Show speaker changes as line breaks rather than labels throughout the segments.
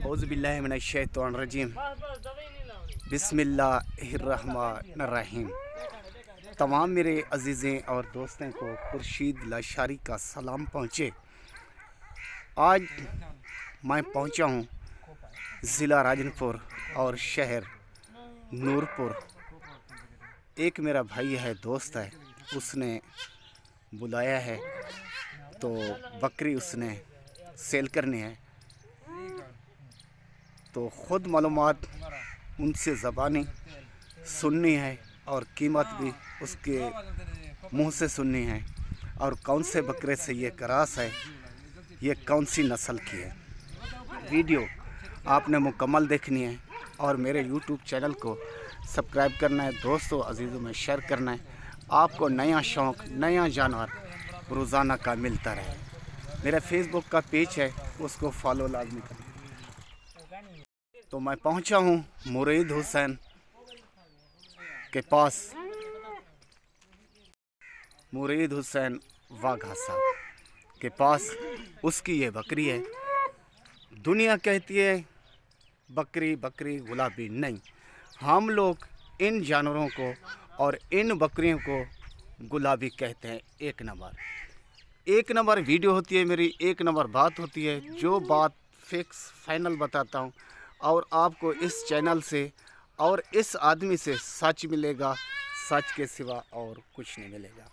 औज़ुबिल्लाहिमिनश्शैतानिर्रजीम बिस्मिल्लाहिर्रहमानिर्रहीम। तमाम मेरे अजीज़ें और दोस्तों को खुर्शीद लाशारी का सलाम पहुँचे। आज मैं पहुँचा हूँ ज़िला राजनपुर और शहर नूरपुर। एक मेरा भाई है, दोस्त है, उसने बुलाया है तो बकरी उसने सेल करनी है, तो ख़ुद मालूमात उनसे ज़बानी सुननी है और कीमत भी उसके मुंह से सुननी है, और कौन से बकरे से ये क्रॉस है, ये कौन सी नस्ल की है। वीडियो आपने मुकम्मल देखनी है और मेरे YouTube चैनल को सब्सक्राइब करना है, दोस्तों अजीज़ों में शेयर करना है। आपको नया शौक़, नया जानवर रोज़ाना का मिलता रहे। मेरा फेसबुक का पेज है, उसको फॉलो लाजमी करें। तो मैं पहुंचा हूं मुरीद हुसैन के पास, मुरीद हुसैन वाघा साहब के पास। उसकी ये बकरी है। दुनिया कहती है बकरी बकरी गुलाबी, नहीं, हम लोग इन जानवरों को और इन बकरियों को गुलाबी कहते हैं। एक नंबर वीडियो होती है मेरी, एक नंबर बात होती है। जो बात फिक्स फाइनल बताता हूँ, और आपको इस चैनल से और इस आदमी से सच मिलेगा, सच के सिवा और कुछ नहीं मिलेगा।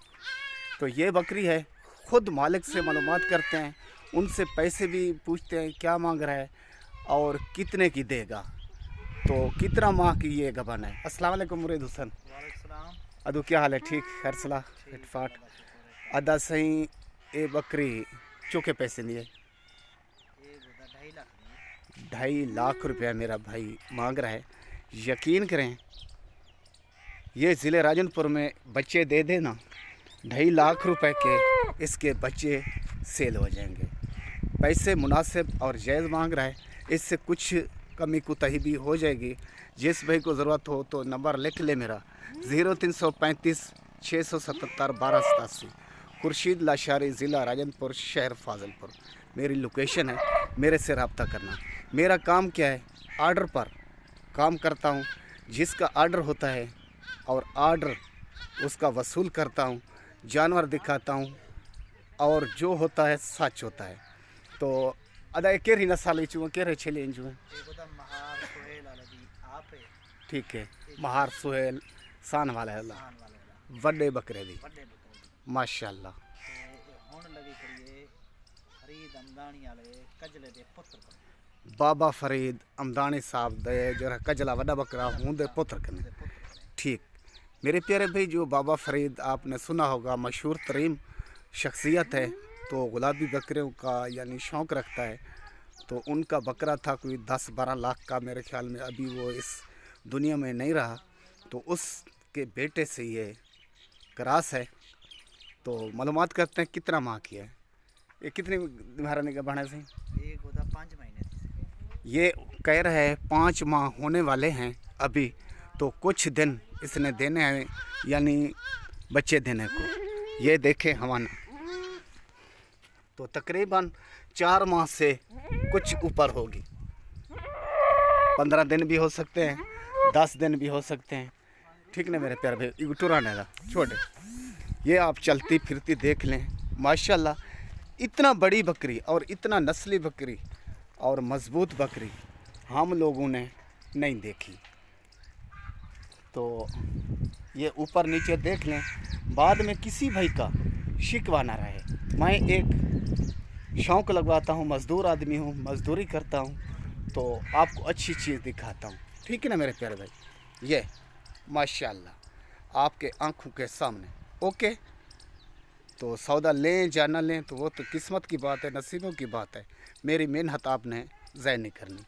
तो ये बकरी है, ख़ुद मालिक से मालूमात करते हैं, उनसे पैसे भी पूछते हैं क्या मांग रहा है और कितने की देगा। तो कितना माह की ये गबन है। अस्सलाम वालेकुम मुरीद हुसैन। अदू क्या हाल है? ठीक, खैर सलाह फिटफाट। अदा सही ए बकरी चौके पैसे लिए 2.5 लाख रुपया मेरा भाई मांग रहा है। यकीन करें, ये ज़िले राजनपुर में बच्चे दे देना, 2.5 लाख रुपए के इसके बच्चे सेल हो जाएंगे। पैसे मुनासिब और जायज़ मांग रहा है, इससे कुछ कमी कुताही भी हो जाएगी। जिस भाई को ज़रूरत हो तो नंबर लिख ले मेरा 0335 677 1287। खुर्शीद लाशारी, ज़िला राजनपुर, शहर फाजिलपुर मेरी लोकेशन है। मेरे से रब्ता करना। मेरा काम क्या है, आर्डर पर काम करता हूँ। जिसका आर्डर होता है और आर्डर उसका वसूल करता हूँ, जानवर दिखाता हूँ, और जो होता है सच होता है। तो अदा केरी नस्ल चुँ केरे छेले इंचुँ। ठीक है, महार सुहेल सान वाला है, वड्डे बकरे दी माशाअल्लाह। बाबा फरीद अमदानी साहब दे जरा कजला वड्डा बकरा हूँ दे पुत्र कने। ठीक मेरे प्यारे भाई, जो बाबा फरीद आपने सुना होगा, मशहूर तरीन शख्सियत है। तो गुलाबी बकरियों का यानी शौक़ रखता है। तो उनका बकरा था कोई 10-12 लाख का मेरे ख्याल में। अभी वो इस दुनिया में नहीं रहा, तो उसके बेटे से ये क्रॉस है। तो मालूमात करते हैं कितना माह की है, ये कितनी महारानी का बना से? एक होता 5 महीने। ये कह रहे हैं 5 माह होने वाले हैं अभी। तो कुछ दिन इसने देने हैं, यानी बच्चे देने को। ये देखें हवाना, तो तकरीबन 4 माह से कुछ ऊपर होगी। 15 दिन भी हो सकते हैं, 10 दिन भी हो सकते हैं। ठीक ना मेरे प्यारे भाई, इगटुराने का छोटे ये आप चलती फिरती देख लें। माशाल्लाह, इतना बड़ी बकरी और इतना नस्ली बकरी और मज़बूत बकरी हम लोगों ने नहीं देखी। तो ये ऊपर नीचे देख लें, बाद में किसी भाई का शिकवा ना रहे। मैं एक शौक़ लगवाता हूँ, मज़दूर आदमी हूँ, मज़दूरी करता हूँ, तो आपको अच्छी चीज़ दिखाता हूँ। ठीक है ना मेरे प्यारे भाई, ये माशाल्लाह आपके आंखों के सामने। ओके, तो सौदा लें या ना लें तो वो तो किस्मत की बात है, नसीबों की बात है। मेरी मेहनत आपने ज़ाय नहीं करनी।